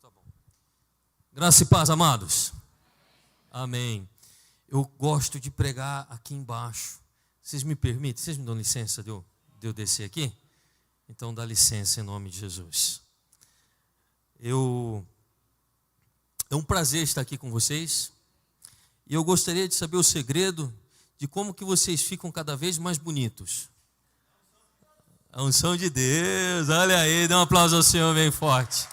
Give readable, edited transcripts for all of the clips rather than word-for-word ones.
Tá bom. Graça e paz, amados. Amém. Eu gosto de pregar aqui embaixo. Vocês me permitem? Vocês me dão licença de eu descer aqui? Então dá licença em nome de Jesus. É um prazer estar aqui com vocês. E eu gostaria de saber o segredo de como que vocês ficam cada vez mais bonitos. A unção de Deus, olha aí, dá um aplauso ao Senhor bem forte.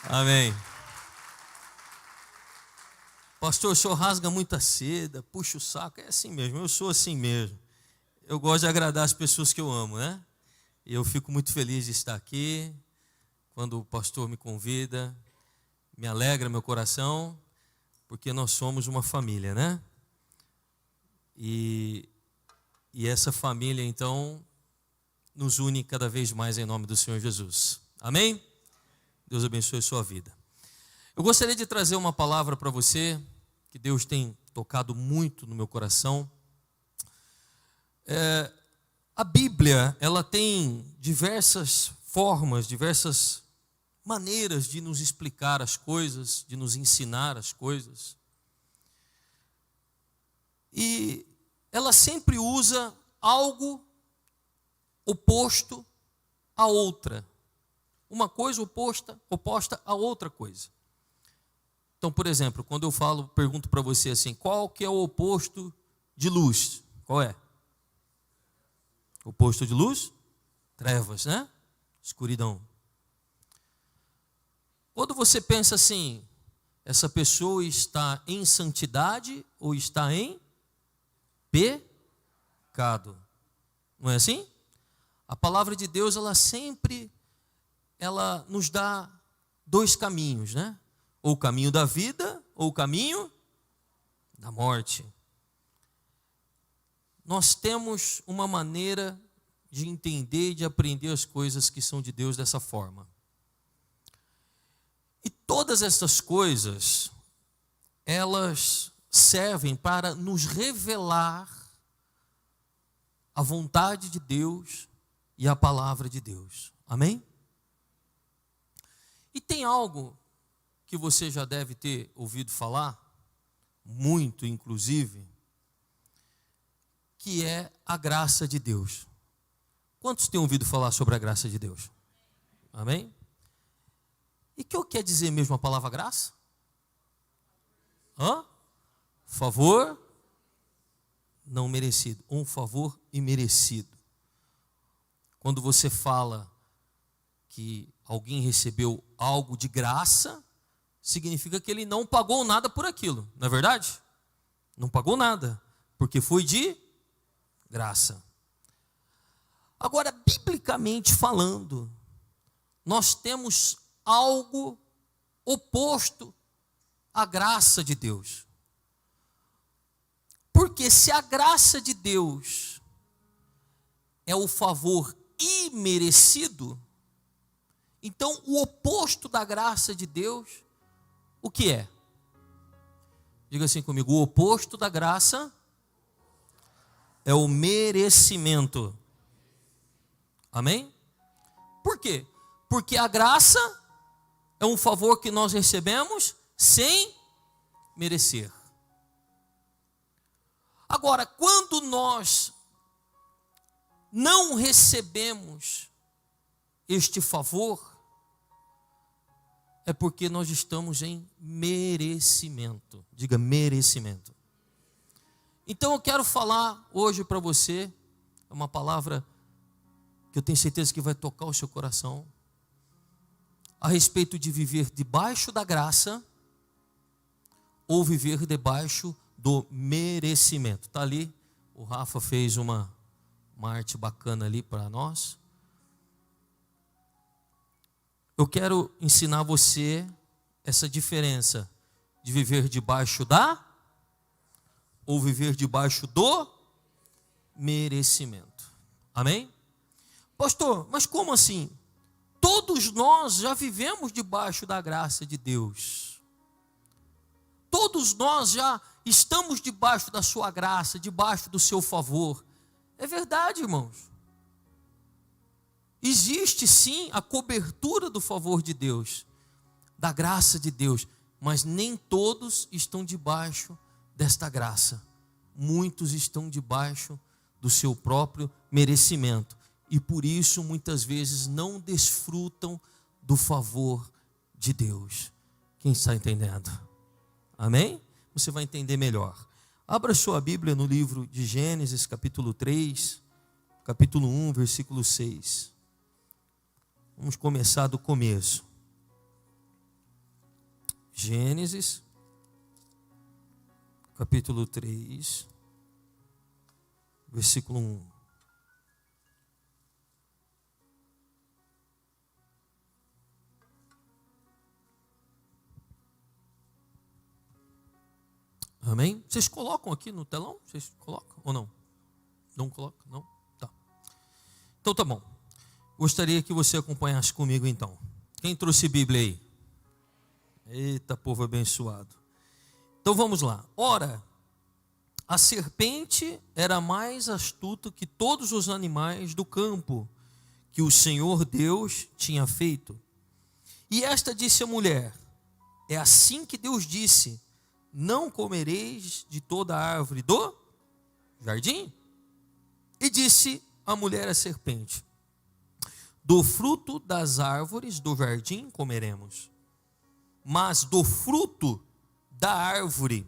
Amém. Pastor, o senhor rasga muita seda, puxa o saco, é assim mesmo, eu sou assim mesmo. Eu gosto de agradar as pessoas que eu amo, né? E eu fico muito feliz de estar aqui, quando o pastor me convida, me alegra meu coração, porque nós somos uma família, né? E essa família, então, nos une cada vez mais em nome do Senhor Jesus. Amém? Deus abençoe a sua vida. Eu gostaria de trazer uma palavra para você, que Deus tem tocado muito no meu coração. A Bíblia, ela tem diversas formas, diversas maneiras de nos explicar as coisas, de nos ensinar as coisas. E ela sempre usa algo oposto a outra. Uma coisa oposta a outra coisa. Então, por exemplo, quando eu pergunto para você assim, qual que é o oposto de luz? Qual é? O oposto de luz? Trevas, né? Escuridão. Quando você pensa assim, essa pessoa está em santidade ou está em pecado? Não é assim? A palavra de Deus, ela nos dá dois caminhos, né? Ou o caminho da vida, ou o caminho da morte. Nós temos uma maneira de entender e de aprender as coisas que são de Deus dessa forma. E todas essas coisas, elas servem para nos revelar a vontade de Deus e a palavra de Deus. Amém? E tem algo que você já deve ter ouvido falar, muito inclusive, que é a graça de Deus. Quantos têm ouvido falar sobre a graça de Deus? Amém? E o que quer dizer mesmo a palavra graça? Favor não merecido. Um favor imerecido. Quando você fala que alguém recebeu algo de graça, significa que ele não pagou nada por aquilo, não é verdade? Não pagou nada, porque foi de graça. Agora, biblicamente falando, nós temos algo oposto à graça de Deus. Porque se a graça de Deus é o favor imerecido, então o oposto da graça de Deus, o que é? Diga assim comigo, o oposto da graça é o merecimento. Amém? Por quê? Porque a graça é um favor que nós recebemos sem merecer. Agora, quando nós não recebemos este favor, é porque nós estamos em merecimento. Diga merecimento. Então eu quero falar hoje para você, é uma palavra que eu tenho certeza que vai tocar o seu coração, a respeito de viver debaixo da graça ou viver debaixo do merecimento. Está ali, o Rafa fez uma arte bacana ali para nós. Eu quero ensinar você essa diferença de viver debaixo da ou viver debaixo do merecimento. Amém? Pastor, mas como assim? Todos nós já vivemos debaixo da graça de Deus. Todos nós já estamos debaixo da sua graça, debaixo do seu favor. É verdade, irmãos. existe sim a cobertura do favor de Deus, da graça de Deus, mas nem todos estão debaixo desta graça. Muitos estão debaixo do seu próprio merecimento e por isso muitas vezes não desfrutam do favor de Deus. Quem está entendendo? Amém? Você vai entender melhor. Abra sua Bíblia no livro de Gênesis, capítulo 3, capítulo 1, versículo 6. Vamos começar do começo. Gênesis, capítulo 3, versículo 1. Amém? Vocês colocam aqui no telão? Vocês colocam ou não? Não colocam? Não? Tá. Então tá bom. Gostaria que você acompanhasse comigo então. Quem trouxe Bíblia aí? Eita, povo abençoado. Então vamos lá. Ora, a serpente era mais astuta que todos os animais do campo que o Senhor Deus tinha feito. E esta disse à mulher: é assim que Deus disse: não comereis de toda a árvore do jardim? E disse a mulher à serpente: do fruto das árvores do jardim comeremos, mas do fruto da árvore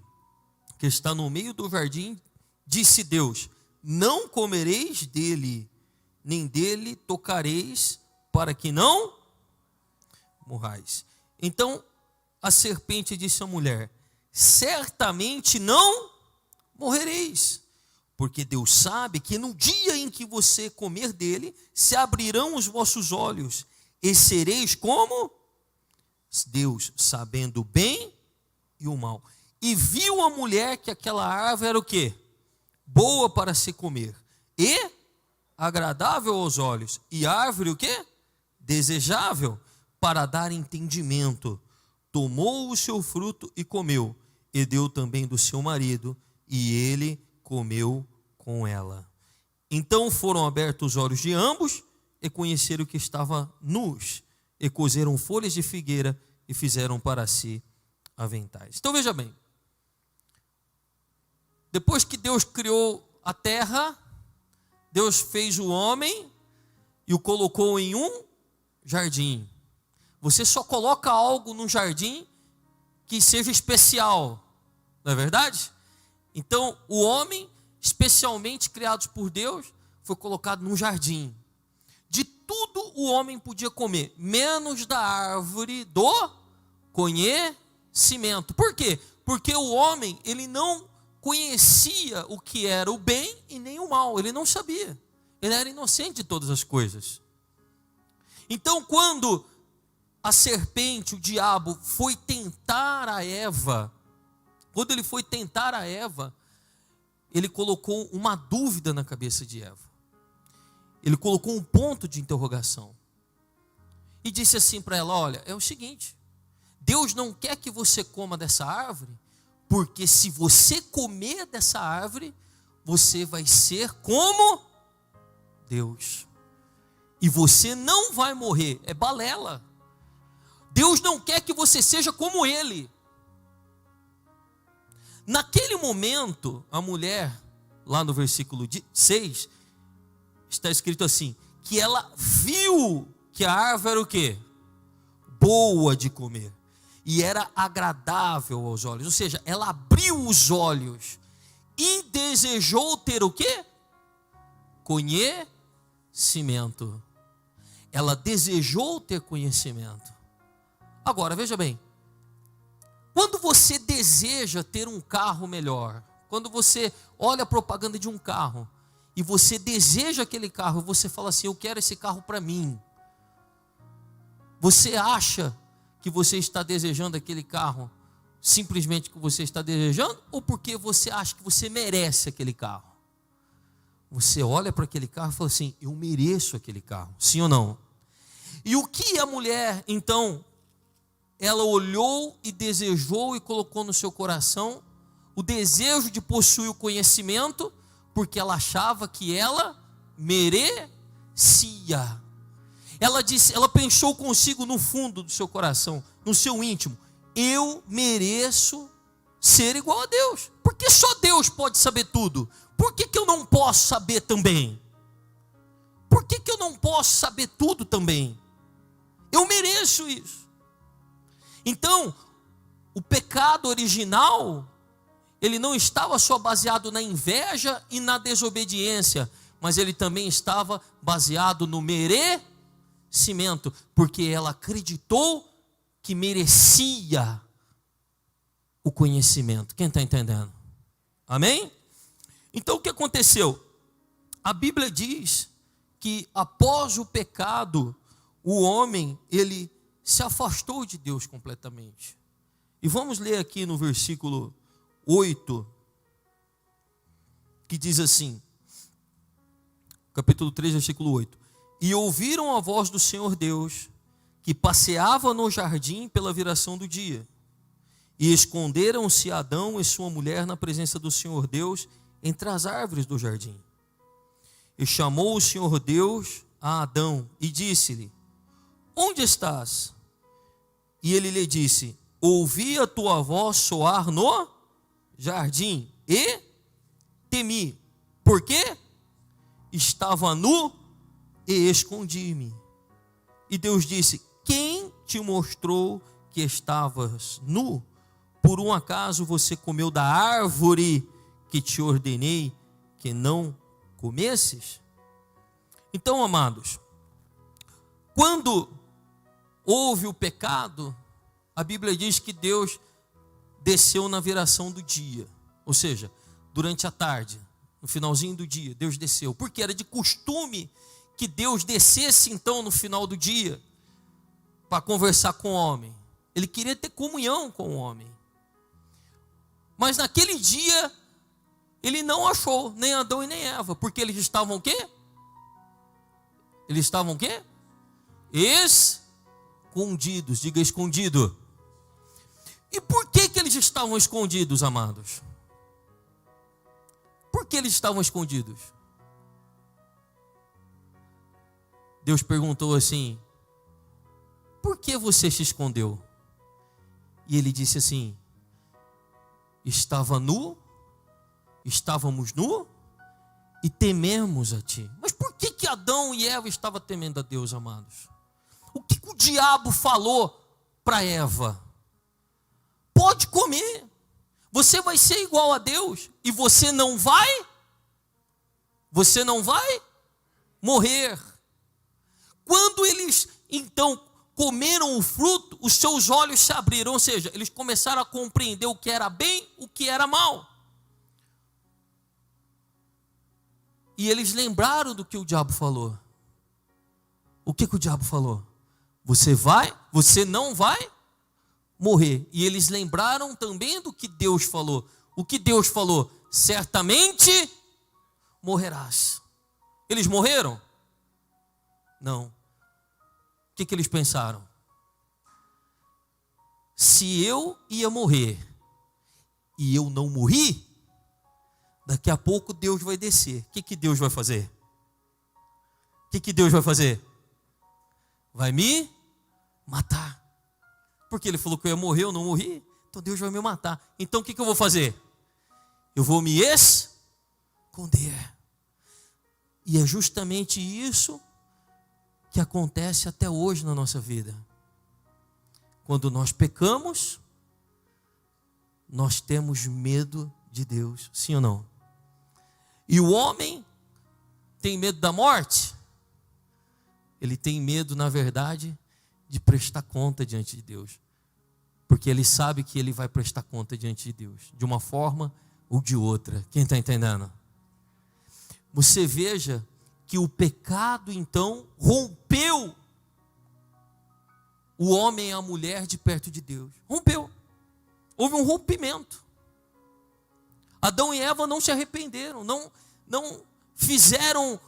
que está no meio do jardim, disse Deus: não comereis dele, nem dele tocareis, para que não morrais. Então a serpente disse à mulher: certamente não morrereis, porque Deus sabe que no dia em que você comer dele, se abrirão os vossos olhos, e sereis como Deus, sabendo o bem e o mal. E viu a mulher que aquela árvore era o quê? Boa para se comer, e agradável aos olhos, e árvore o quê? Desejável para dar entendimento. Tomou o seu fruto e comeu, e deu também do seu marido, e ele comeu com ela. Então foram abertos os olhos de ambos, e conheceram que estavam nus, e cozeram folhas de figueira, e fizeram para si aventais. Então veja bem, depois que Deus criou a terra, Deus fez o homem, e o colocou em um jardim. Você só coloca algo num jardim que seja especial, não é verdade? Então, o homem, especialmente criado por Deus, foi colocado num jardim. De tudo o homem podia comer, menos da árvore do conhecimento. Por quê? Porque o homem, ele não conhecia o que era o bem e nem o mal, ele não sabia. Ele era inocente de todas as coisas. Então, quando a serpente, o diabo, foi tentar a Eva, quando ele foi tentar a Eva, ele colocou uma dúvida na cabeça de Eva. Ele colocou um ponto de interrogação. E disse assim para ela: olha, é o seguinte, Deus não quer que você coma dessa árvore, porque se você comer dessa árvore, você vai ser como Deus. E você não vai morrer, é balela. Deus não quer que você seja como Ele. Naquele momento, a mulher, lá no versículo 6, está escrito assim, que ela viu que a árvore era o quê? Boa de comer. E era agradável aos olhos. Ou seja, ela abriu os olhos e desejou ter o quê? Conhecimento. Ela desejou ter conhecimento. Agora, veja bem, quando você deseja ter um carro melhor, quando você olha a propaganda de um carro, e você deseja aquele carro, você fala assim: eu quero esse carro para mim. Você acha que você está desejando aquele carro simplesmente que você está desejando, ou porque você acha que você merece aquele carro? Você olha para aquele carro e fala assim: eu mereço aquele carro, sim ou não? E o que a mulher, então, ela olhou e desejou e colocou no seu coração o desejo de possuir o conhecimento, porque ela achava que ela merecia. Ela disse, ela pensou consigo no fundo do seu coração, no seu íntimo: eu mereço ser igual a Deus. Porque só Deus pode saber tudo. Por que eu não posso saber também? Por que eu não posso saber tudo também? Eu mereço isso. Então, o pecado original, ele não estava só baseado na inveja e na desobediência, mas ele também estava baseado no merecimento, porque ela acreditou que merecia o conhecimento. Quem está entendendo? Amém? Então o que aconteceu? A Bíblia diz que após o pecado, o homem, ele se afastou de Deus completamente. E vamos ler aqui no versículo 8, que diz assim, capítulo 3, versículo 8: e ouviram a voz do Senhor Deus, que passeava no jardim pela viração do dia. E esconderam-se Adão e sua mulher na presença do Senhor Deus entre as árvores do jardim. E chamou o Senhor Deus a Adão e disse-lhe: onde estás? E ele lhe disse: ouvi a tua voz soar no jardim e temi. Por quê? Estava nu e escondi-me. E Deus disse: quem te mostrou que estavas nu? Por um acaso você comeu da árvore que te ordenei que não comesses? Então, amados, quando houve o pecado, a Bíblia diz que Deus desceu na viração do dia, ou seja, durante a tarde, no finalzinho do dia, Deus desceu, porque era de costume que Deus descesse então no final do dia para conversar com o homem. Ele queria ter comunhão com o homem. Mas naquele dia, ele não achou nem Adão e nem Eva, porque eles estavam o quê? Eles estavam o quê? Escondidos, diga escondido. E por que eles estavam escondidos, amados? Por que eles estavam escondidos? Deus perguntou assim: por que você se escondeu? E ele disse assim: estávamos nu e tememos a ti. Mas por que Adão e Eva estavam temendo a Deus, amados? O que o diabo falou para Eva? Pode comer, você vai ser igual a Deus e você não vai morrer. Quando eles então comeram o fruto, os seus olhos se abriram, ou seja, eles começaram a compreender o que era bem, o que era mal. E eles lembraram do que o diabo falou. O que o diabo falou? Você não vai morrer. E eles lembraram também do que Deus falou. O que Deus falou? Certamente morrerás. Eles morreram? Não. O que eles pensaram? Se eu ia morrer e eu não morri, daqui a pouco Deus vai descer. O que Deus vai fazer? O que Deus vai fazer? Vai me matar. Porque ele falou que eu ia morrer, eu não morri, então Deus vai me matar. Então o que eu vou fazer? Eu vou me esconder. E é justamente isso que acontece até hoje na nossa vida. Quando nós pecamos, nós temos medo de Deus, sim ou não? E o homem tem medo da morte? Ele tem medo, na verdade, de prestar conta diante de Deus. Porque ele sabe que ele vai prestar conta diante de Deus, de uma forma ou de outra. Quem está entendendo? Você veja que o pecado, então, rompeu o homem e a mulher de perto de Deus. Rompeu. Houve um rompimento. Adão e Eva não se arrependeram, não fizeram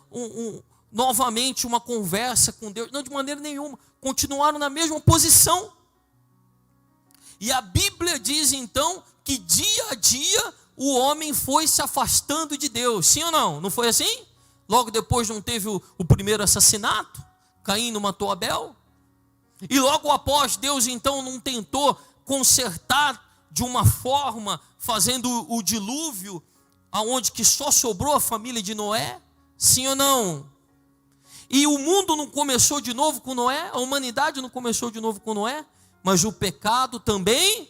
novamente uma conversa com Deus, não, de maneira nenhuma. Continuaram na mesma posição. E a Bíblia diz, então, que dia a dia o homem foi se afastando de Deus. Sim ou não? Não foi assim? Logo depois não teve o primeiro assassinato? Caim não matou Abel? E logo após, Deus então não tentou consertar de uma forma, fazendo o dilúvio, aonde que só sobrou a família de Noé? Sim ou não? E o mundo não começou de novo com Noé? A humanidade não começou de novo com Noé? Mas o pecado também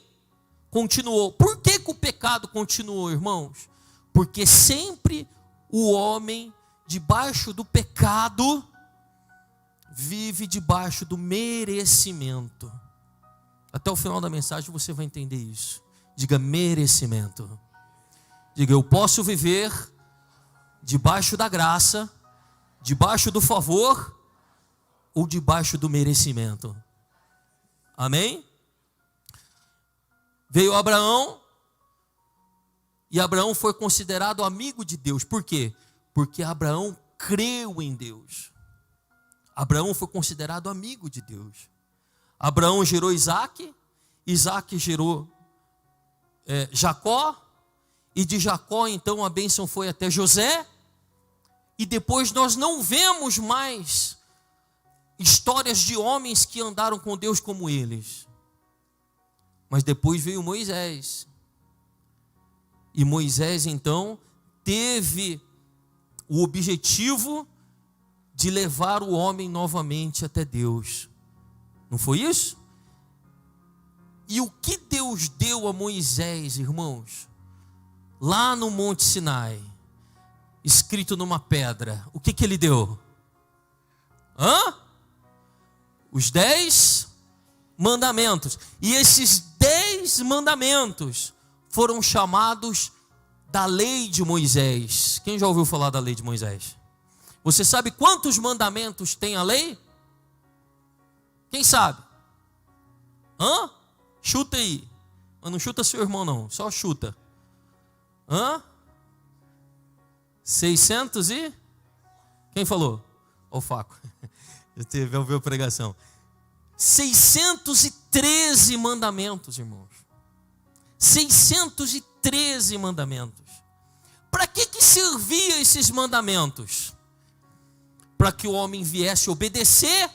continuou. Por que o pecado continuou, irmãos? Porque sempre o homem, debaixo do pecado, vive debaixo do merecimento. Até o final da mensagem você vai entender isso. Diga merecimento. Diga, eu posso viver debaixo da graça, debaixo do favor ou debaixo do merecimento. Amém? Veio Abraão e Abraão foi considerado amigo de Deus. Por quê? Porque Abraão creu em Deus. Abraão foi considerado amigo de Deus. Abraão gerou Isaac, Isaac gerou Jacó, e de Jacó então a bênção foi até José, e depois nós não vemos mais histórias de homens que andaram com Deus como eles. Mas depois veio Moisés, e Moisés então teve o objetivo de levar o homem novamente até Deus. Não foi isso? E o que Deus deu a Moisés, irmãos, lá no Monte Sinai, escrito numa pedra, o que ele deu? Os 10 mandamentos. E esses 10 mandamentos foram chamados da lei de Moisés. Quem já ouviu falar da lei de Moisés? Você sabe quantos mandamentos tem a lei? Quem sabe? Chuta aí. Mas não chuta seu irmão não, só chuta. 600 e... Quem falou? O Faco. Você ouviu a pregação. 613 mandamentos, irmãos. 613 mandamentos. Para que serviam esses mandamentos? Para que o homem viesse obedecer,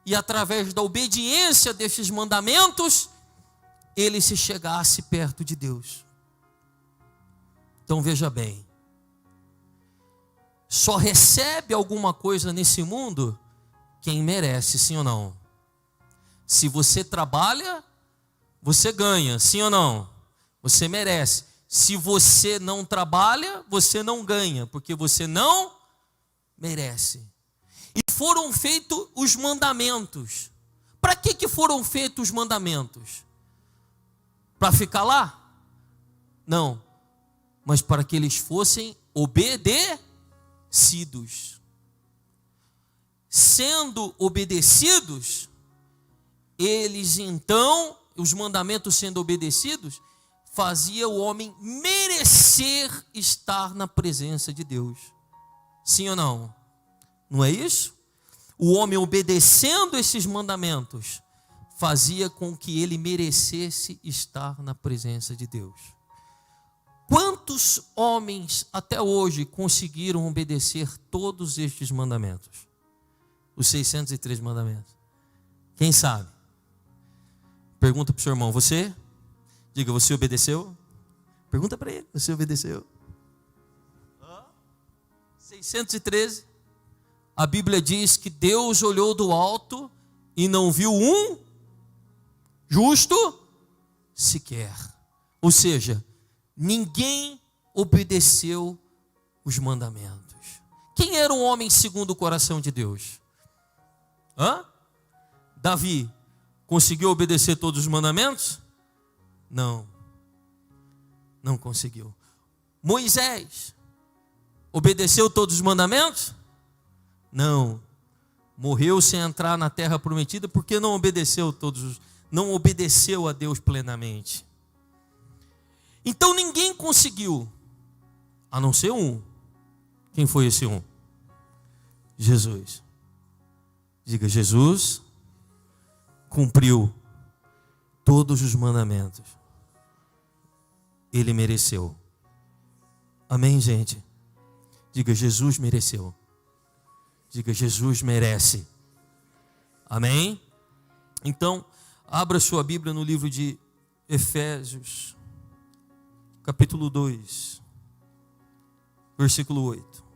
e através da obediência desses mandamentos, ele se chegasse perto de Deus. Então veja bem, só recebe alguma coisa nesse mundo quem merece, sim ou não? Se você trabalha, você ganha, sim ou não? Você merece. Se você não trabalha, você não ganha, porque você não merece. E foram feitos os mandamentos. Para que foram feitos os mandamentos? Para ficar lá? Não. Mas para que eles fossem obedecidos. Sendo obedecidos, eles então, os mandamentos sendo obedecidos, fazia o homem merecer estar na presença de Deus. Sim ou não? Não é isso? O homem obedecendo esses mandamentos fazia com que ele merecesse estar na presença de Deus. Quantos homens até hoje conseguiram obedecer todos estes mandamentos? Os 603 mandamentos. Quem sabe? Pergunta para o seu irmão, você? Diga, você obedeceu? Pergunta para ele, você obedeceu? 613. A Bíblia diz que Deus olhou do alto e não viu um justo sequer. Ou seja, ninguém obedeceu os mandamentos. Quem era um homem segundo o coração de Deus? Davi conseguiu obedecer todos os mandamentos? Não. Não conseguiu. Moisés obedeceu todos os mandamentos? Não. Morreu sem entrar na terra prometida porque não obedeceu não obedeceu a Deus plenamente. Então ninguém conseguiu, a não ser um. Quem foi esse um? Jesus. Diga, Jesus cumpriu todos os mandamentos. Ele mereceu. Amém, gente? Diga, Jesus mereceu. Diga, Jesus merece. Amém? Então, abra sua Bíblia no livro de Efésios, capítulo 2, versículo 8.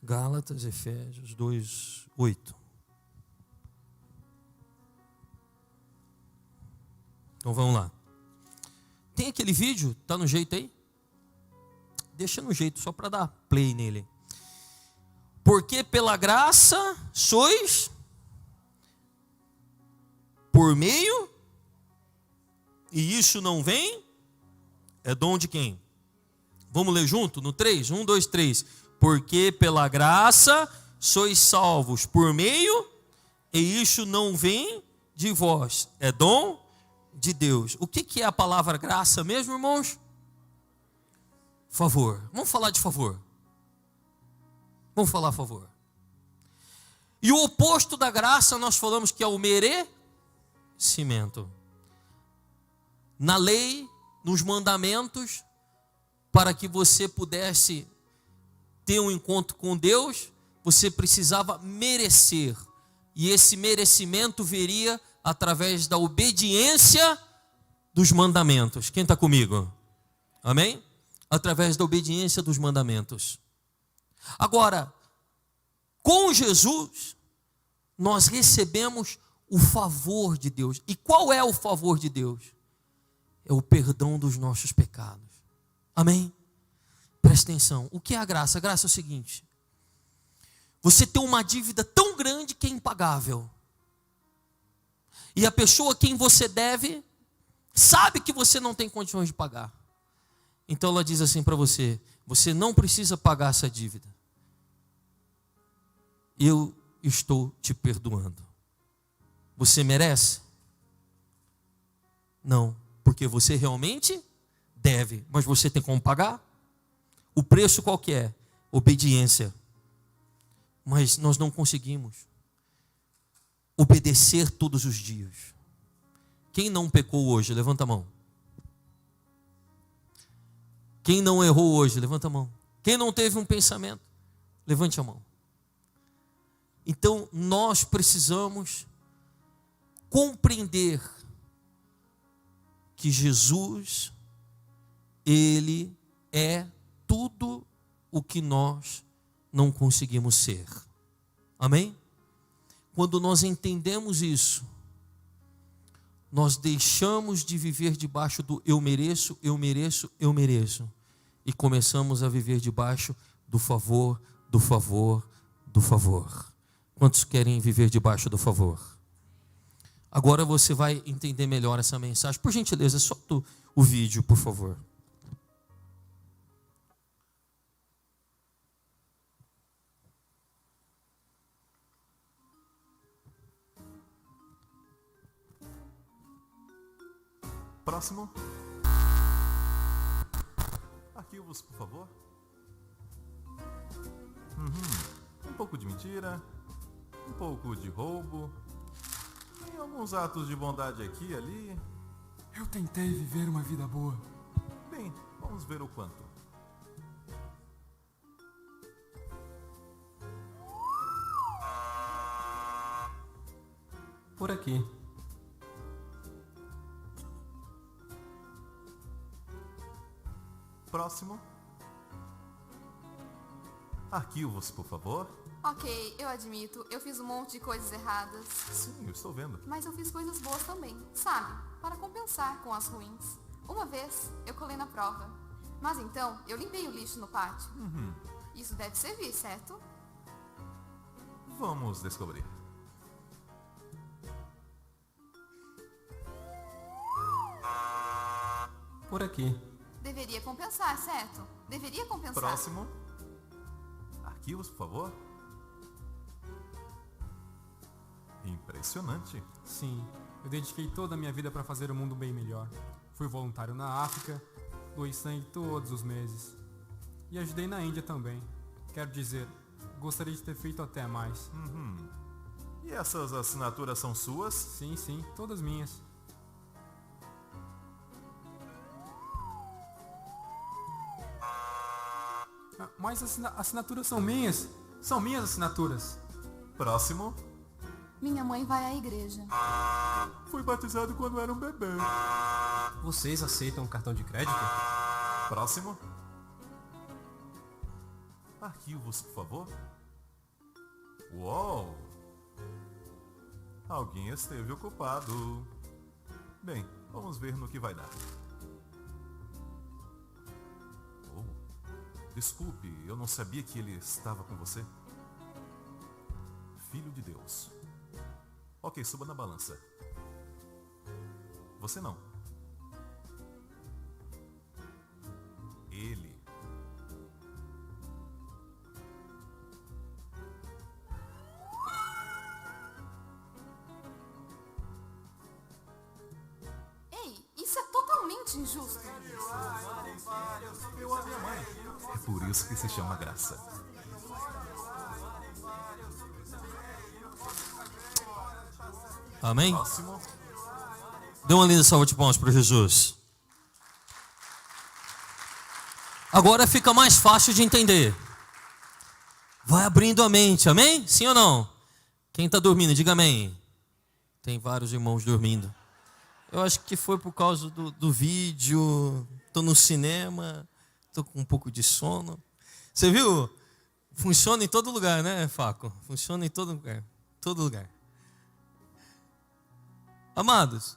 Gálatas, Efésios 2, 8. Então vamos lá. Tem aquele vídeo? Tá no jeito aí? Deixa no jeito, só para dar play nele. Porque pela graça sois por meio, e isso não vem, é dom de quem? Vamos ler junto? No 3? 1, 2, 3. Porque pela graça sois salvos por meio, e isso não vem de vós, é dom de Deus. O que é a palavra graça mesmo, irmãos? Favor. Vamos falar de favor. Vamos falar favor. E o oposto da graça nós falamos que é o merecimento. Na lei, nos mandamentos, para que você pudesse ter um encontro com Deus, você precisava merecer. E esse merecimento viria através da obediência dos mandamentos. Quem está comigo? Amém? Através da obediência dos mandamentos. Agora, com Jesus, nós recebemos o favor de Deus. E qual é o favor de Deus? É o perdão dos nossos pecados. Amém? Presta atenção. O que é a graça? A graça é o seguinte: você tem uma dívida tão grande que é impagável. E a pessoa a quem você deve sabe que você não tem condições de pagar. Então ela diz assim para você: você não precisa pagar essa dívida. Eu estou te perdoando. Você merece? Não, porque você realmente deve, mas você tem como pagar? O preço qual que é? Obediência. Mas nós não conseguimos obedecer todos os dias. Quem não pecou hoje? Levanta a mão. Quem não errou hoje? Levanta a mão. Quem não teve um pensamento? Levante a mão. Então, nós precisamos compreender que Jesus, Ele é tudo o que nós não conseguimos ser. Amém? Quando nós entendemos isso, nós deixamos de viver debaixo do eu mereço, eu mereço, eu mereço, e começamos a viver debaixo do favor, do favor, do favor. Quantos querem viver debaixo do favor? Agora você vai entender melhor essa mensagem. Por gentileza, solta o vídeo, por favor. Próximo. Arquivos, por favor. Um pouco de mentira, um pouco de roubo, tem alguns atos de bondade aqui e ali. Eu tentei viver uma vida boa. Bem, vamos ver o quanto. Por aqui. Próximo. Arquivos, por favor. Ok, eu admito, eu fiz um monte de coisas erradas. Sim, eu estou vendo. Mas eu fiz coisas boas também, sabe? Para compensar com as ruins. Uma vez, eu colei na prova. Mas então, eu limpei o lixo no pátio. Isso deve servir, certo? Vamos descobrir. Por aqui. Deveria compensar, certo? Deveria compensar. Próximo. Arquivos, por favor. Impressionante. Sim, eu dediquei toda a minha vida para fazer o mundo bem melhor. Fui voluntário na África, doei sangue todos os meses. E ajudei na Índia também. Quero dizer, gostaria de ter feito até mais. E essas assinaturas são suas? Sim, todas minhas. Mas as assinaturas são minhas. São minhas assinaturas. Próximo. Minha mãe vai à igreja. Fui batizado quando era um bebê. Vocês aceitam cartão de crédito? Próximo. Arquivos, por favor. Uou! Alguém esteve ocupado. Bem, vamos ver no que vai dar. Oh, desculpe, eu não sabia que ele estava com você. Filho de Deus. Ok, suba na balança. Você não. Ele. Ei, isso é totalmente injusto. Eu a minha mãe. É por isso que se chama graça. Amém? Próximo. Dê uma linda salva de palmas para Jesus. Agora fica mais fácil de entender. Vai abrindo a mente, amém? Sim ou não? Quem está dormindo, diga amém. Tem vários irmãos dormindo. Eu acho que foi por causa do vídeo. Estou no cinema, estou com um pouco de sono. Você viu? Funciona em todo lugar, né, Faco? Funciona em todo lugar. Todo lugar. Amados,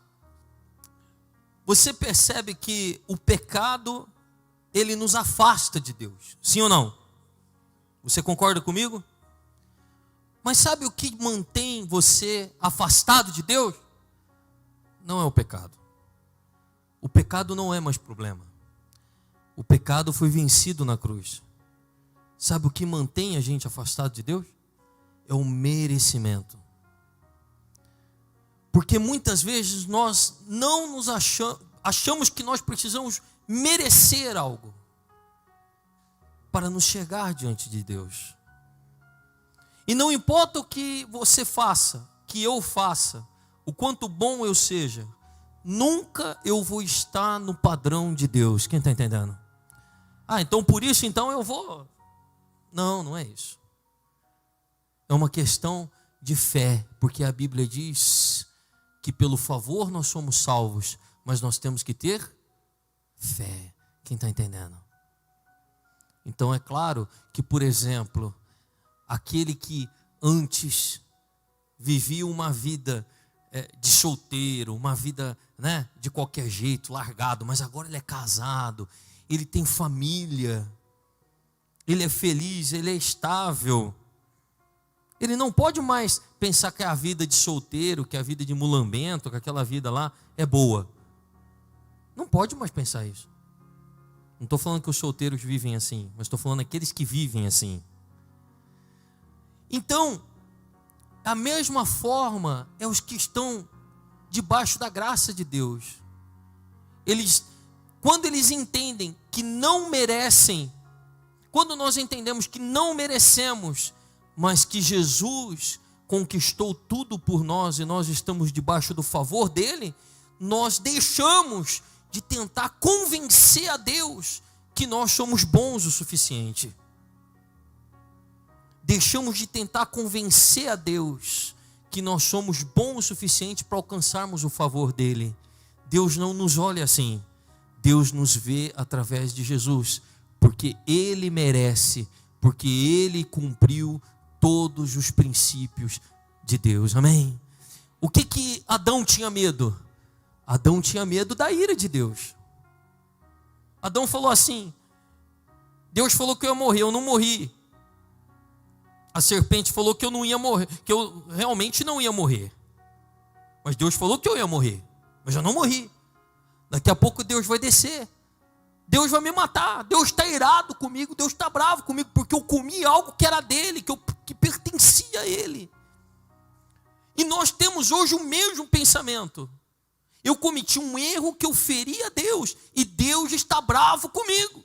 você percebe que o pecado, ele nos afasta de Deus. Sim ou não? Você concorda comigo? Mas sabe o que mantém você afastado de Deus? Não é o pecado. O pecado não é mais problema. O pecado foi vencido na cruz. Sabe o que mantém a gente afastado de Deus? É o merecimento. Porque muitas vezes nós não nos achamos que nós precisamos merecer algo para nos chegar diante de Deus. E não importa o que você faça, que eu faça, o quanto bom eu seja, nunca eu vou estar no padrão de Deus. Quem está entendendo? Então por isso então eu vou... Não, não é isso. É uma questão de fé, porque a Bíblia diz que pelo favor nós somos salvos, mas nós temos que ter fé. Quem está entendendo? Então é claro que, por exemplo, aquele que antes vivia uma vida de solteiro, uma vida, né, de qualquer jeito, largado, mas agora ele é casado, ele tem família, ele é feliz, ele é estável. Ele não pode mais pensar que a vida de solteiro, que a vida de mulambento, que aquela vida lá é boa. Não pode mais pensar isso. Não estou falando que os solteiros vivem assim, mas estou falando aqueles que vivem assim. Então, da mesma forma, é os que estão debaixo da graça de Deus. Quando eles entendem que não merecem, quando nós entendemos que não merecemos, mas que Jesus conquistou tudo por nós e nós estamos debaixo do favor dele, nós deixamos de tentar convencer a Deus que nós somos bons o suficiente. Deixamos de tentar convencer a Deus que nós somos bons o suficiente para alcançarmos o favor dele. Deus não nos olha assim. Deus nos vê através de Jesus, porque ele merece, porque ele cumpriu todos os princípios de Deus. Amém? O que Adão tinha medo? Adão tinha medo da ira de Deus. Adão falou assim: Deus falou que eu ia morrer, eu não morri. A serpente falou que eu não ia morrer, que eu realmente não ia morrer. Mas Deus falou que eu ia morrer, mas eu não morri. Daqui a pouco Deus vai descer. Deus vai me matar. Deus está irado comigo, Deus está bravo comigo, porque eu comi algo que era dele, que pertencia a ele. E nós temos hoje o mesmo pensamento. Eu cometi um erro que eu feri a Deus, e Deus está bravo comigo.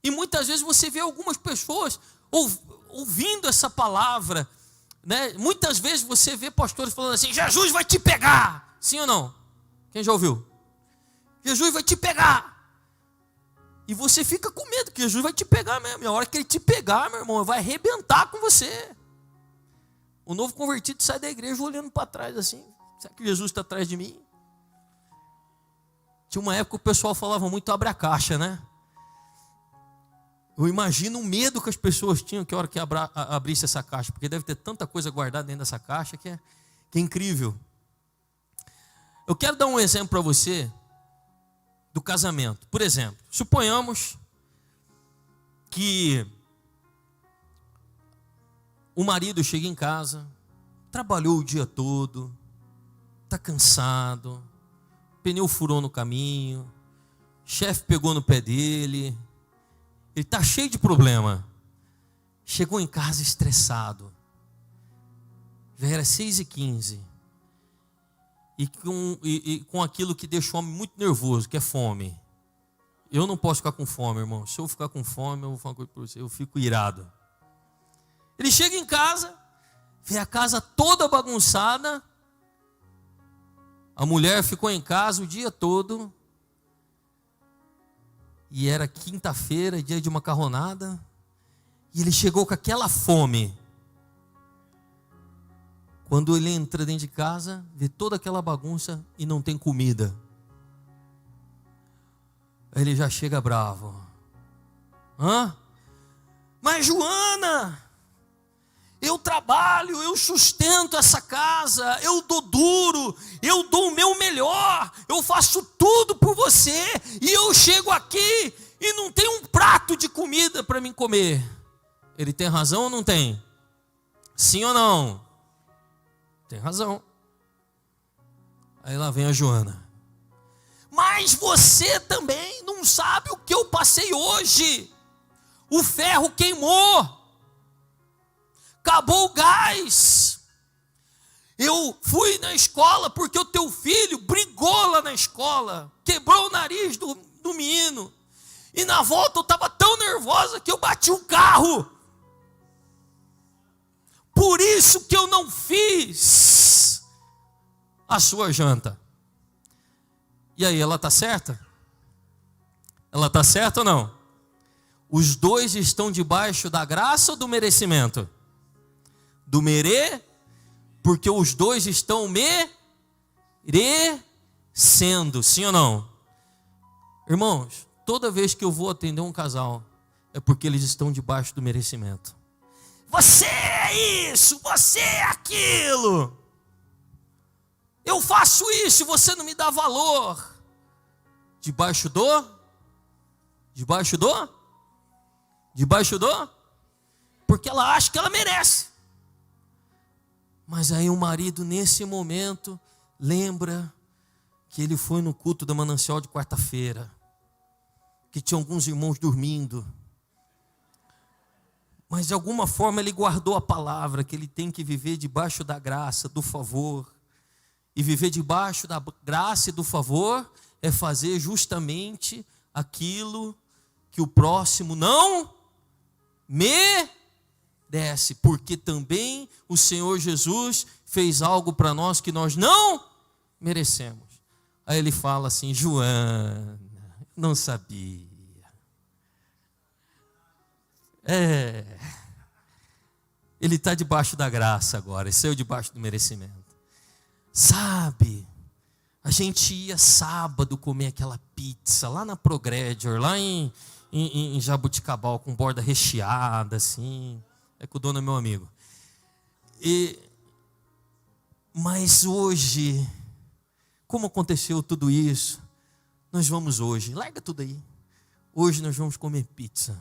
E muitas vezes você vê algumas pessoas ouvindo essa palavra, né? Muitas vezes você vê pastores falando assim: Jesus vai te pegar. Sim ou não? Quem já ouviu? Jesus vai te pegar. E você fica com medo que Jesus vai te pegar mesmo. E a hora que ele te pegar, meu irmão, vai arrebentar com você. O novo convertido sai da igreja olhando para trás assim. Será que Jesus está atrás de mim? Tinha uma época que o pessoal falava muito abre a caixa, né? Eu imagino o medo que as pessoas tinham que a hora que abrisse essa caixa, porque deve ter tanta coisa guardada dentro dessa caixa que é incrível. Eu quero dar um exemplo para você do casamento. Por exemplo, suponhamos que o marido chega em casa, trabalhou o dia todo, está cansado, pneu furou no caminho, chefe pegou no pé dele, ele está cheio de problema. Chegou em casa estressado. Já era 6h15. E com aquilo que deixa o homem muito nervoso, que é fome. Eu não posso ficar com fome, irmão. Se eu ficar com fome, eu vou falar uma coisa para você, eu fico irado. Ele chega em casa, vê a casa toda bagunçada. A mulher ficou em casa o dia todo. E era quinta-feira, dia de macarronada. E ele chegou com aquela fome. Quando ele entra dentro de casa, vê toda aquela bagunça e não tem comida. Aí ele já chega bravo. Mas Joana, eu trabalho, eu sustento essa casa, eu dou duro, eu dou o meu melhor, eu faço tudo por você, e eu chego aqui e não tem um prato de comida para mim comer. Ele tem razão ou não tem? Sim ou não? Tem razão. Aí lá vem a Joana. Mas você também não sabe o que eu passei hoje. O ferro queimou. Acabou o gás. Eu fui na escola porque o teu filho brigou lá na escola. Quebrou o nariz do menino. E na volta eu estava tão nervosa que eu bati o carro. Por isso que eu não fiz a sua janta. E aí, ela está certa? Ela está certa ou não? Os dois estão debaixo da graça ou do merecimento? Do porque os dois estão merecendo, sim ou não? Irmãos, toda vez que eu vou atender um casal, é porque eles estão debaixo do merecimento. Você é isso, você é aquilo. Eu faço isso e você não me dá valor. Debaixo do? Porque ela acha que ela merece. Mas aí o marido, nesse momento, lembra que ele foi no culto da Manancial de quarta-feira, que tinha alguns irmãos dormindo. Mas de alguma forma ele guardou a palavra, que ele tem que viver debaixo da graça, do favor. E viver debaixo da graça e do favor é fazer justamente aquilo que o próximo não merece. Porque também o Senhor Jesus fez algo para nós que nós não merecemos. Aí ele fala assim: Joana, não sabia. Ele está debaixo da graça agora, saiu debaixo do merecimento. Sabe, a gente ia sábado comer aquela pizza lá na Progredior, lá em Jabuticabal, com borda recheada, assim. É que o dono é meu amigo. Mas hoje, como aconteceu tudo isso, nós vamos hoje, larga tudo aí. Hoje nós vamos comer pizza.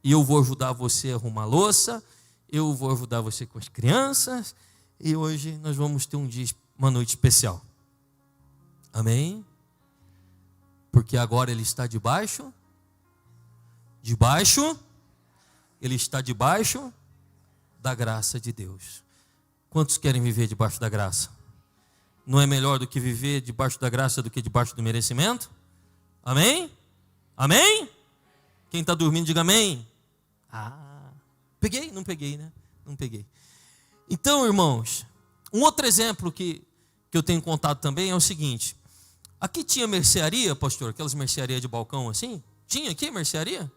E eu vou ajudar você a arrumar a louça, eu vou ajudar você com as crianças, e hoje nós vamos ter uma noite especial. Amém? Porque agora ele está debaixo, ele está debaixo da graça de Deus. Quantos querem viver debaixo da graça? Não é melhor do que viver debaixo da graça do que debaixo do merecimento? Amém? Amém? Quem está dormindo, diga amém. Peguei? Não peguei, né? Não peguei. Então, irmãos, um outro exemplo que eu tenho contado também é o seguinte. Aqui tinha mercearia, pastor, aquelas mercearias de balcão assim. Tinha aqui mercearia?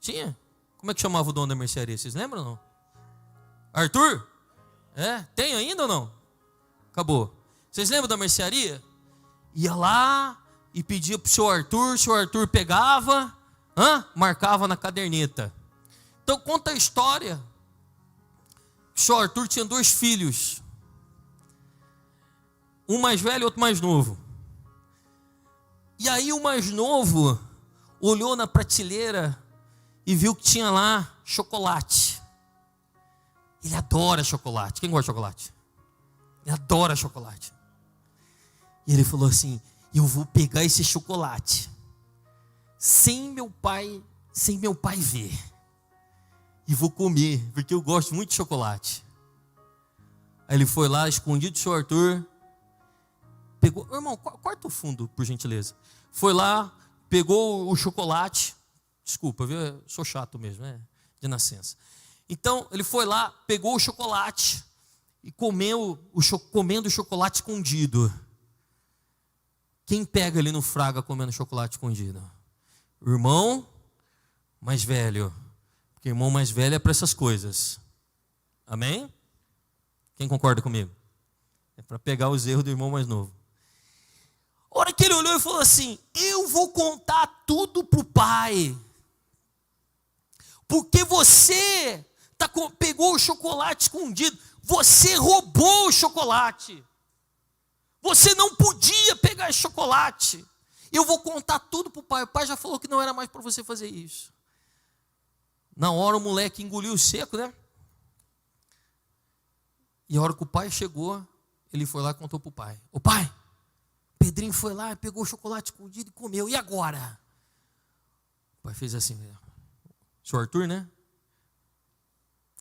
Tinha? Como é que chamava o dono da mercearia? Vocês lembram ou não? Arthur? É? Tem ainda ou não? Acabou. Vocês lembram da mercearia? Ia lá e pedia pro seu Arthur pegava, marcava na caderneta. Então conta a história. O seu Arthur tinha 2 filhos. Um mais velho e outro mais novo. E aí o mais novo olhou na prateleira e viu que tinha lá chocolate. Ele adora chocolate. Quem gosta de chocolate? Ele adora chocolate. E ele falou assim: eu vou pegar esse chocolate sem meu pai ver. E vou comer, porque eu gosto muito de chocolate. Aí ele foi lá, escondido do seu Arthur, pegou, irmão, corta o fundo, por gentileza. Foi lá, pegou o chocolate. Desculpa, viu? Eu sou chato mesmo, de nascença. Então, ele foi lá, pegou o chocolate e comendo o chocolate escondido. Quem pega ali no Fraga comendo chocolate escondido? O irmão mais velho. Porque irmão mais velho é para essas coisas. Amém? Quem concorda comigo? É para pegar os erros do irmão mais novo. A hora que ele olhou e falou assim: eu vou contar tudo para o pai. Porque você pegou o chocolate escondido. Você roubou o chocolate. Você não podia pegar esse chocolate. Eu vou contar tudo para o pai. O pai já falou que não era mais para você fazer isso. Na hora o moleque engoliu o seco, né? E a hora que o pai chegou, ele foi lá e contou para o pai: ô pai, Pedrinho foi lá, pegou o chocolate escondido e comeu. E agora? O pai fez assim: seu Arthur, né?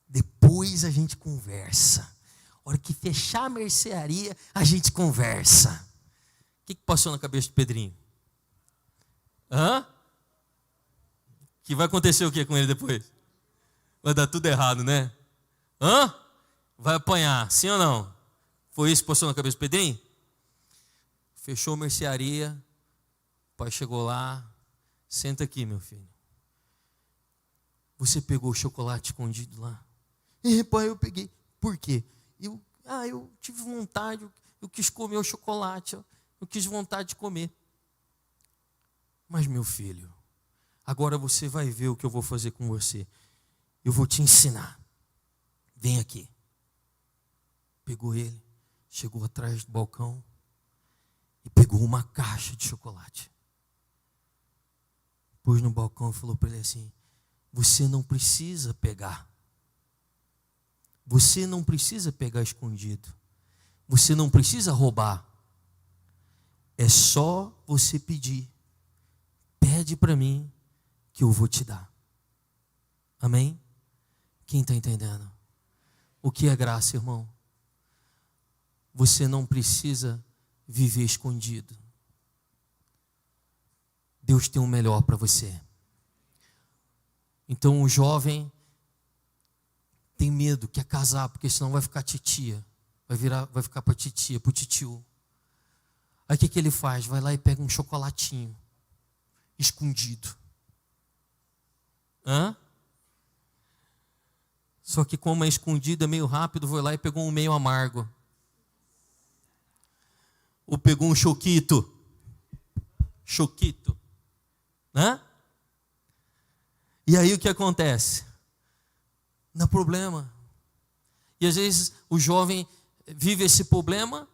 Depois a gente conversa. A hora que fechar a mercearia, a gente conversa. O que passou na cabeça do Pedrinho? Que vai acontecer o que com ele depois? Vai dar tudo errado, né? Vai apanhar, sim ou não? Foi isso que passou na cabeça do Pedrinho? Fechou a mercearia. O pai chegou lá: senta aqui, meu filho. Você pegou o chocolate escondido lá? Pai, eu peguei. Por quê? Eu tive vontade, eu quis comer o chocolate, eu quis vontade de comer. Mas, meu filho, agora você vai ver o que eu vou fazer com você. Eu vou te ensinar. Vem aqui. Pegou ele, chegou atrás do balcão e pegou uma caixa de chocolate. Pôs no balcão e falou para ele assim: você não precisa pegar. Você não precisa pegar escondido. Você não precisa roubar. É só você pedir. Pede para mim que eu vou te dar. Amém? Quem está entendendo? O que é graça, irmão? Você não precisa viver escondido. Deus tem o melhor para você. Então o jovem tem medo, quer casar, porque senão vai ficar titia. Vai ficar para titia, para o titio. Aí o que ele faz? Vai lá e pega um chocolatinho escondido. Só que como é escondido, é meio rápido, foi lá e pegou um meio amargo. Ou pegou um choquito. E aí o que acontece? Não há problema. E às vezes o jovem vive esse problema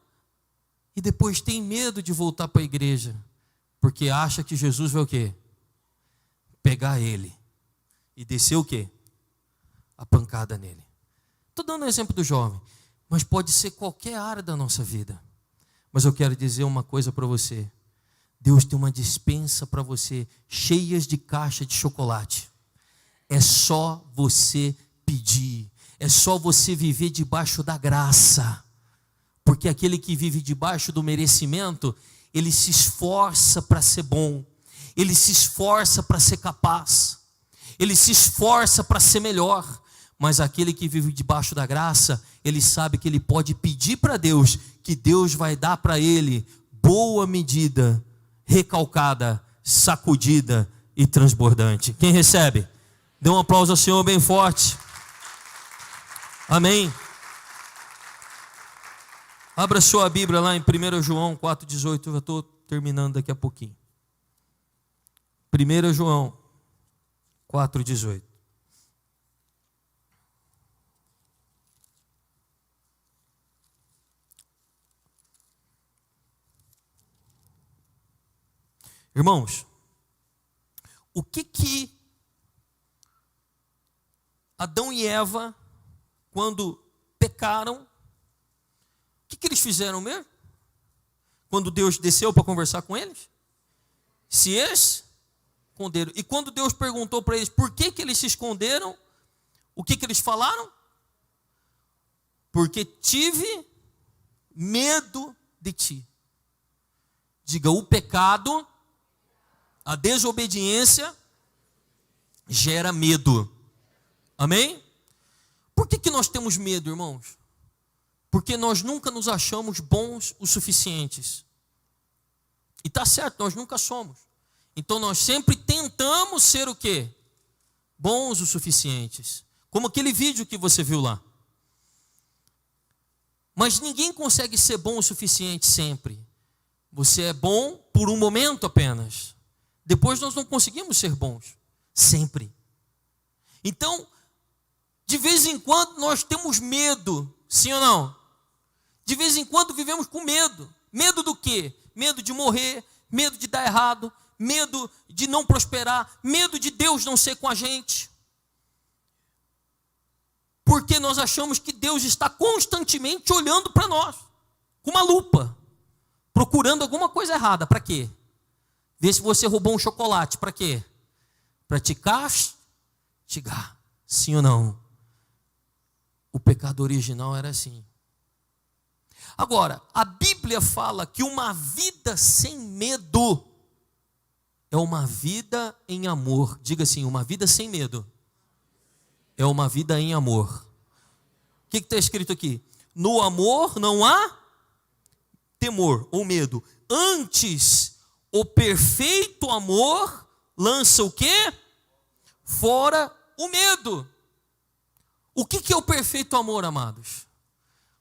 e depois tem medo de voltar para a igreja, porque acha que Jesus vai o quê? Pegar ele e descer o quê? A pancada nele. Estou dando o exemplo do jovem, mas pode ser qualquer área da nossa vida. Mas eu quero dizer uma coisa para você: Deus tem uma despensa para você, cheias de caixa de chocolate. É só você pedir, é só você viver debaixo da graça, porque aquele que vive debaixo do merecimento, ele se esforça para ser bom, ele se esforça para ser capaz, ele se esforça para ser melhor. Mas aquele que vive debaixo da graça, ele sabe que ele pode pedir para Deus, que Deus vai dar para ele boa medida, recalcada, sacudida, e transbordante. Quem recebe? Dê um aplauso ao Senhor bem forte. Amém. Abra sua Bíblia lá em 1 João 4,18. Eu já estou terminando daqui a pouquinho. 1 João 4,18. Irmãos, o que Adão e Eva, quando pecaram, o que eles fizeram mesmo? Quando Deus desceu para conversar com eles? Se esconderam. E quando Deus perguntou para eles por que eles se esconderam, o que eles falaram? Porque tive medo de ti. Diga, o pecado, a desobediência gera medo. Amém? Por que nós temos medo, irmãos? Porque nós nunca nos achamos bons o suficientes. E está certo, nós nunca somos. Então nós sempre tentamos ser o quê? Bons o suficientes. Como aquele vídeo que você viu lá. Mas ninguém consegue ser bom o suficiente sempre. Você é bom por um momento apenas. Depois nós não conseguimos ser bons. Sempre. Então, de vez em quando nós temos medo. Sim ou não? De vez em quando vivemos com medo. Medo do quê? Medo de morrer, medo de dar errado, medo de não prosperar, medo de Deus não ser com a gente. Porque nós achamos que Deus está constantemente olhando para nós, com uma lupa, procurando alguma coisa errada. Para quê? Ver se você roubou um chocolate. Para quê? Para te castigar. Sim ou não? O pecado original era assim. Agora, a Bíblia fala que uma vida sem medo é uma vida em amor. Diga assim, uma vida sem medo é uma vida em amor. O que está escrito aqui? No amor não há temor ou medo. Antes, o perfeito amor lança o quê? Fora o medo. O que é o perfeito amor, amados?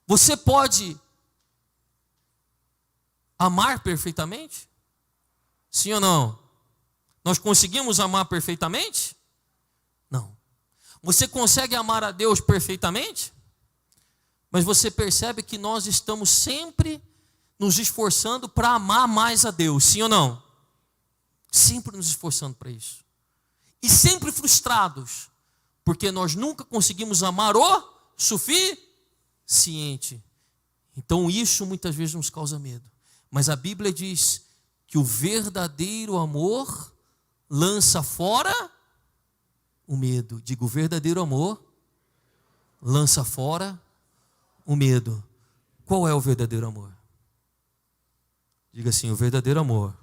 Você pode amar perfeitamente? Sim ou não? Nós conseguimos amar perfeitamente? Não. Você consegue amar a Deus perfeitamente? Mas você percebe que nós estamos sempre nos esforçando para amar mais a Deus, sim ou não? Sempre nos esforçando para isso. E sempre frustrados, porque nós nunca conseguimos amar o suficiente. Então isso muitas vezes nos causa medo. Mas a Bíblia diz que o verdadeiro amor lança fora o medo. Digo, o verdadeiro amor lança fora o medo. Qual é o verdadeiro amor? Diga assim, o verdadeiro amor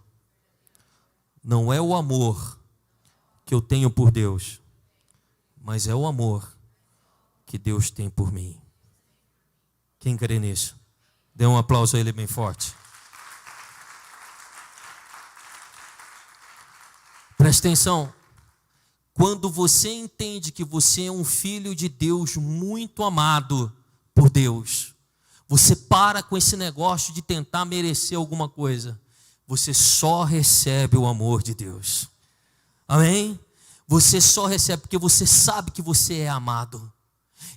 não é o amor que eu tenho por Deus, mas é o amor que Deus tem por mim. Quem crê nisso? Dê um aplauso a Ele bem forte. Presta atenção. Quando você entende que você é um filho de Deus muito amado por Deus, você para com esse negócio de tentar merecer alguma coisa. Você só recebe o amor de Deus. Amém? Você só recebe porque você sabe que você é amado.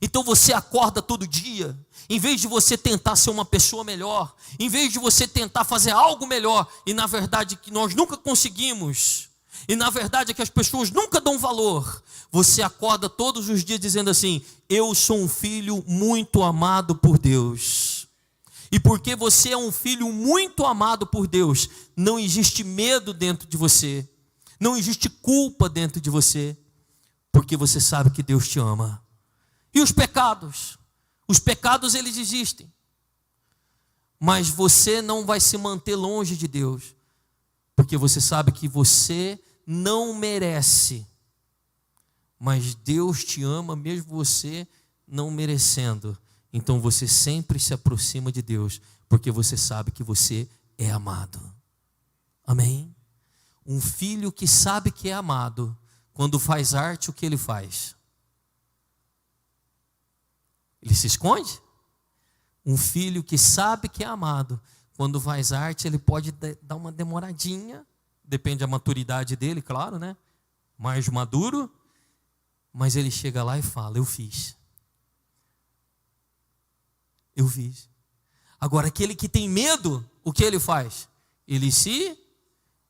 Então você acorda todo dia, em vez de você tentar ser uma pessoa melhor, em vez de você tentar fazer algo melhor, e na verdade que nós nunca conseguimos, e na verdade é que as pessoas nunca dão valor, você acorda todos os dias dizendo assim, eu sou um filho muito amado por Deus. E porque você é um filho muito amado por Deus, não existe medo dentro de você, não existe culpa dentro de você, porque você sabe que Deus te ama. E os pecados? Os pecados eles existem, mas você não vai se manter longe de Deus, porque você sabe que você não merece, mas Deus te ama mesmo você não merecendo. Então você sempre se aproxima de Deus, porque você sabe que você é amado. Amém? Um filho que sabe que é amado, quando faz arte, o que ele faz? Ele se esconde? Um filho que sabe que é amado, quando faz arte, ele pode dar uma demoradinha, depende da maturidade dele, claro, né? Mais maduro, mas ele chega lá e fala: eu fiz. Eu fiz. Agora, aquele que tem medo, o que ele faz? Ele se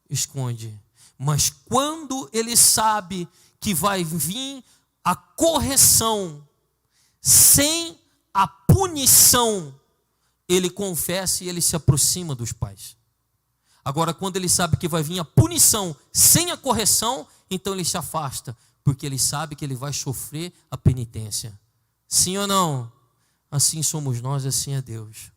esconde. Mas quando ele sabe que vai vir a correção sem a punição, ele confessa e ele se aproxima dos pais. Agora, quando ele sabe que vai vir a punição sem a correção, então ele se afasta, porque ele sabe que ele vai sofrer a penitência. Sim ou não? Assim somos nós, assim é Deus.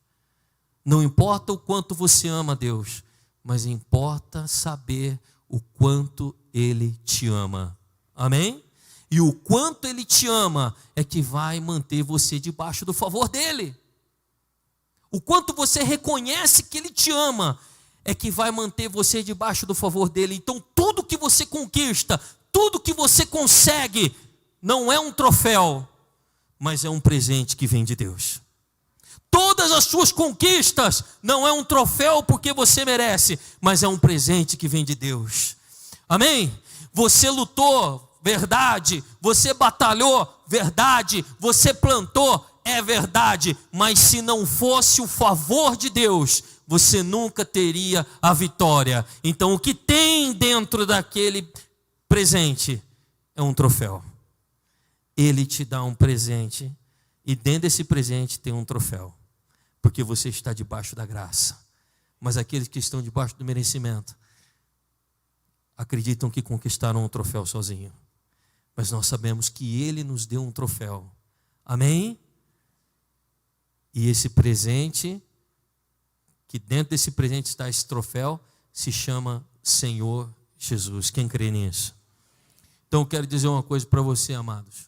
Não importa o quanto você ama Deus, mas importa saber o quanto Ele te ama. Amém? E o quanto Ele te ama é que vai manter você debaixo do favor dEle. O quanto você reconhece que Ele te ama é que vai manter você debaixo do favor dEle. Então tudo que você conquista, tudo que você consegue, não é um troféu, mas é um presente que vem de Deus. Todas as suas conquistas não é um troféu porque você merece, mas é um presente que vem de Deus. Amém? Você lutou, verdade. Você batalhou, verdade. Você plantou, é verdade. Mas se não fosse o favor de Deus, você nunca teria a vitória. Então o que tem dentro daquele presente é um troféu. Ele te dá um presente e dentro desse presente tem um troféu, porque você está debaixo da graça. Mas aqueles que estão debaixo do merecimento acreditam que conquistaram um troféu sozinho. Mas nós sabemos que Ele nos deu um troféu. Amém? E esse presente, que dentro desse presente está esse troféu, se chama Senhor Jesus. Quem crê nisso? Então eu quero dizer uma coisa para você, amados.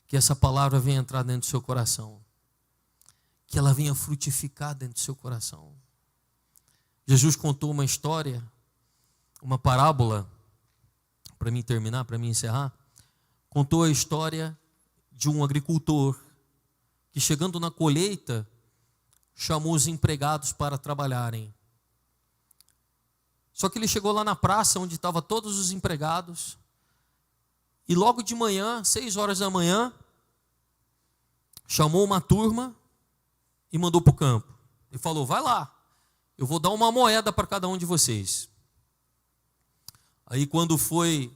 Que essa palavra venha entrar dentro do seu coração. Que ela venha frutificar dentro do seu coração. Jesus contou uma história, uma parábola, para mim terminar, para mim encerrar. Contou a história de um agricultor que, chegando na colheita, chamou os empregados para trabalharem. Só que ele chegou lá na praça onde estavam todos os empregados. E logo de manhã, 6 horas da manhã, chamou uma turma e mandou para o campo. Ele falou: vai lá, eu vou dar uma moeda para cada um de vocês. Aí quando foi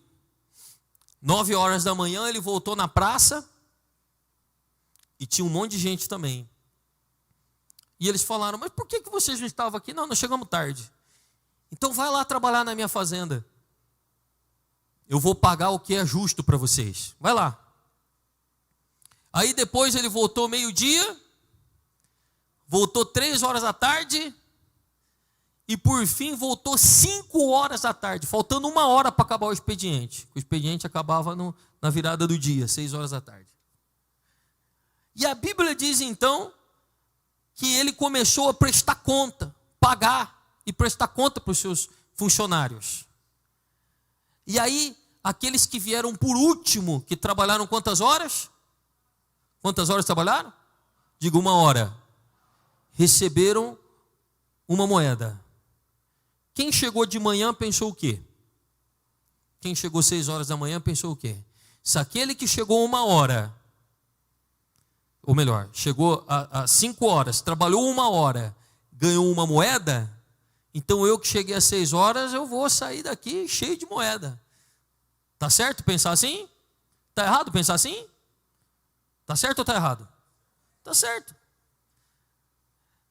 9 horas da manhã, ele voltou na praça e tinha um monte de gente também. E eles falaram: mas por que vocês não estavam aqui? Não, nós chegamos tarde. Então vai lá trabalhar na minha fazenda. Eu vou pagar o que é justo para vocês. Vai lá. Aí depois ele voltou meio-dia, voltou 3 horas da tarde e por fim voltou 5 horas da tarde, faltando 1 hora para acabar o expediente. O expediente acabava na virada do dia, 6 horas da tarde. E a Bíblia diz então que ele começou a prestar conta, pagar e prestar conta para os seus funcionários. E aí, aqueles que vieram por último, que trabalharam quantas horas? Quantas horas trabalharam? Digo, 1 hora. Receberam 1 moeda. Quem chegou de manhã pensou o quê? Quem chegou 6 horas da manhã pensou o quê? Se aquele que chegou 1 hora, ou melhor, chegou às 5 horas, trabalhou 1 hora, ganhou 1 moeda, então eu que cheguei às 6 horas, eu vou sair daqui cheio de moeda. Tá certo pensar assim? Tá errado pensar assim? Tá certo ou tá errado? Tá certo.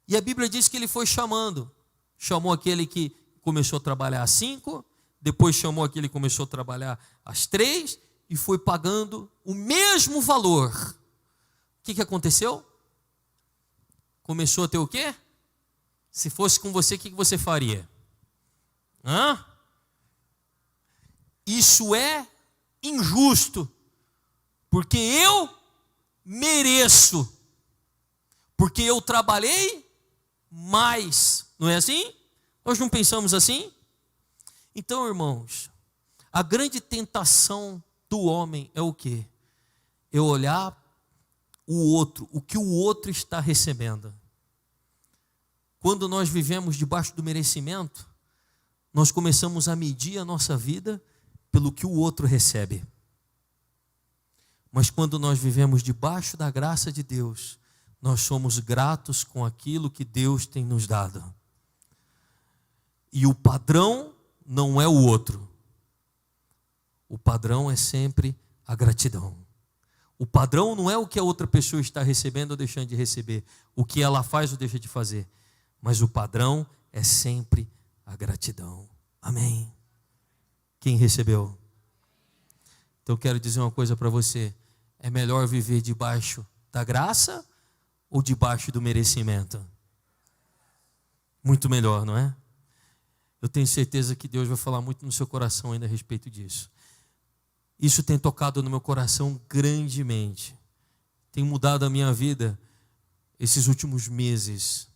E a Bíblia diz que ele foi chamando. Chamou aquele que começou a trabalhar às 5, depois chamou aquele que começou a trabalhar às 3 e foi pagando o mesmo valor. O que aconteceu? Começou a ter o quê? Se fosse com você, o que você faria? Hã? Isso é injusto, porque eu mereço, porque eu trabalhei mais, não é assim? Nós não pensamos assim? Então, irmãos, a grande tentação do homem é o quê? É olhar o outro, o que o outro está recebendo. Quando nós vivemos debaixo do merecimento, nós começamos a medir a nossa vida pelo que o outro recebe. Mas quando nós vivemos debaixo da graça de Deus, nós somos gratos com aquilo que Deus tem nos dado. E o padrão não é o outro. O padrão é sempre a gratidão. O padrão não é o que a outra pessoa está recebendo ou deixando de receber, o que ela faz ou deixa de fazer, mas o padrão é sempre a gratidão. Amém? Quem recebeu? Então eu quero dizer uma coisa para você: é melhor viver debaixo da graça ou debaixo do merecimento? Muito melhor, não é? Eu tenho certeza que Deus vai falar muito no seu coração ainda a respeito disso. Isso tem tocado no meu coração grandemente. Tem mudado a minha vida esses últimos meses.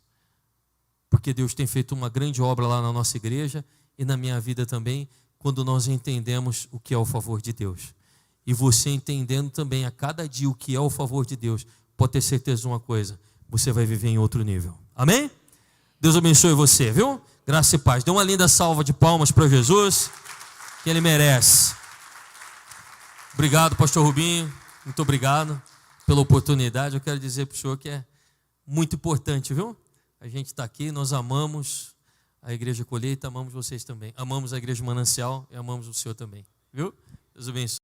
Porque Deus tem feito uma grande obra lá na nossa igreja e na minha vida também, quando nós entendemos o que é o favor de Deus. E você entendendo também a cada dia o que é o favor de Deus, pode ter certeza de uma coisa: você vai viver em outro nível. Amém? Deus abençoe você, viu? Graça e paz. Dê uma linda salva de palmas para Jesus, que Ele merece. Obrigado, pastor Rubinho, muito obrigado pela oportunidade. Eu quero dizer para o senhor que é muito importante, viu? A gente está aqui, nós amamos a Igreja Colheita, amamos vocês também. Amamos a Igreja Manancial e amamos o senhor também, viu? Deus abençoe.